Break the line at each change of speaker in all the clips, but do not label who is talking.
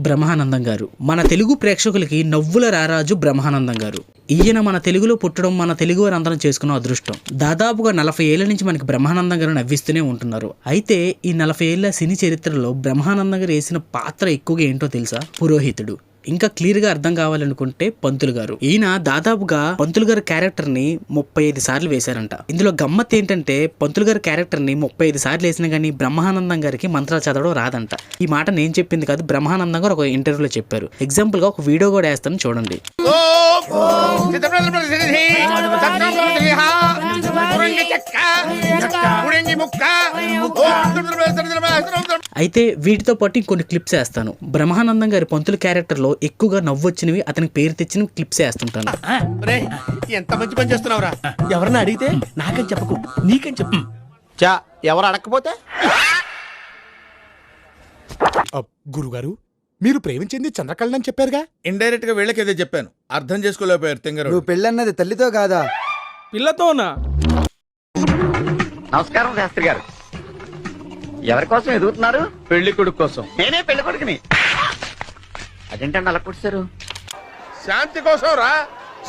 బ్రహ్మానందం గారు మన తెలుగు ప్రేక్షకులకి నవ్వుల రారాజు బ్రహ్మానందం గారు. ఈయన మన తెలుగులో పుట్టడం మన తెలుగు వారందరం చేసుకున్న అదృష్టం. దాదాపుగా 40 ఏళ్ల నుంచి మనకి బ్రహ్మానందం గారు నవ్విస్తూనే ఉంటున్నారు. అయితే ఈ 40 ఏళ్ల సినీ చరిత్రలో బ్రహ్మానందం గారు వేసిన పాత్ర ఎక్కువగా ఏంటో తెలుసా? పురోహితుడు. ఇంకా క్లియర్ గా అర్థం కావాలనుకుంటే పంతులు గారు. ఈయన దాదాపుగా పంతులు గారి క్యారెక్టర్ ని 35 సార్లు వేశారంట. ఇందులో గమ్మత్ ఏంటంటే పంతులు గారి క్యారెక్టర్ ని 35 సార్లు వేసినా గానీ బ్రహ్మానందం గారికి మంత్రాలు చదవడం రాదంట. ఈ మాట నేను చెప్పింది కాదు, బ్రహ్మానందం గారు ఒక ఇంటర్వ్యూలో చెప్పారు. ఎగ్జాంపుల్ గా ఒక వీడియో కూడా వేస్తాను చూడండి. అయితే వీటితో పాటు ఇంకొన్ని క్లిప్స్ వేస్తాను. బ్రహ్మానందం గారి పంతులు క్యారెక్టర్ లో ఎక్కువగా నవ్వొచ్చినవి, అతనికి పేరు తెచ్చిన క్లిప్స్ వేస్తుంటాను.
ఎంత మంచి పని చేస్తున్నావురా.
ఎవరన్నా అడిగితే నాకని చెప్పకు, నీకని చెప్పు.
చా ఎవరు అడగకపోతే
గురుగారు, మీరు ప్రేమించింది చంద్రకళని చెప్పారుగా?
ఇండైరెక్ట్ గా వీళ్ళకేదో చెప్పాను, అర్థం చేసుకోలేకపోయారు తింగరు.
నువ్వు పెళ్ళన్నది తల్లితో కాదా?
పిల్లతోనా?
నమస్కారం శాస్త్రి గారు. ఎవరి కోసం ఎదుగుతున్నారు?
పెళ్లి కొడుకు కోసం.
నేనే పెళ్లి కొడుకుని. అదేంటండి అలా కూర్చారు?
శాంతి కోసం రా.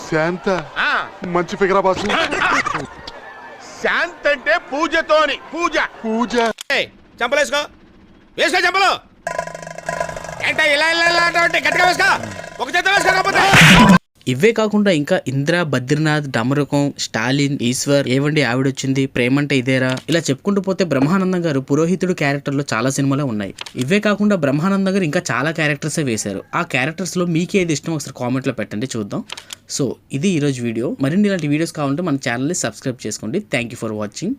శాంత మంచి ఫిగరా బాసు.
శాంతి అంటే పూజతోని. పూజ
పూజ.
చంపలేసుకో, వేసుకో చంపలు. ఏంటో ఇలా ఇలా ఇలా అంటే గట్టిగా వేసుకో, ఒక చేత వేసుకోకపోతే.
ఇవే కాకుండా ఇంకా ఇంద్ర, బద్రీనాథ్, డమరుకం, స్టాలిన్, ఈశ్వర్, ఏవండి ఆవిడొచ్చింది, ప్రేమంటే ఇదేరా, ఇలా చెప్పుకుంటూ పోతే బ్రహ్మానందం గారు పురోహితుడు క్యారెక్టర్ లో చాలా సినిమాలు ఉన్నాయి. ఇవే కాకుండా బ్రహ్మానందం గారు ఇంకా చాలా క్యారెక్టర్స్ వేశారు. ఆ క్యారెక్టర్స్ లో మీకు ఏది ఇష్టం ఒకసారి కామెంట్ లో పెట్టండి, చూద్దాం. సో ఇది ఈరోజు వీడియో. మరిన్ని ఇలాంటి వీడియోస్ కావాలంటే మన ఛానల్ని సబ్స్క్రైబ్ చేసుకోండి. Thank you for watching.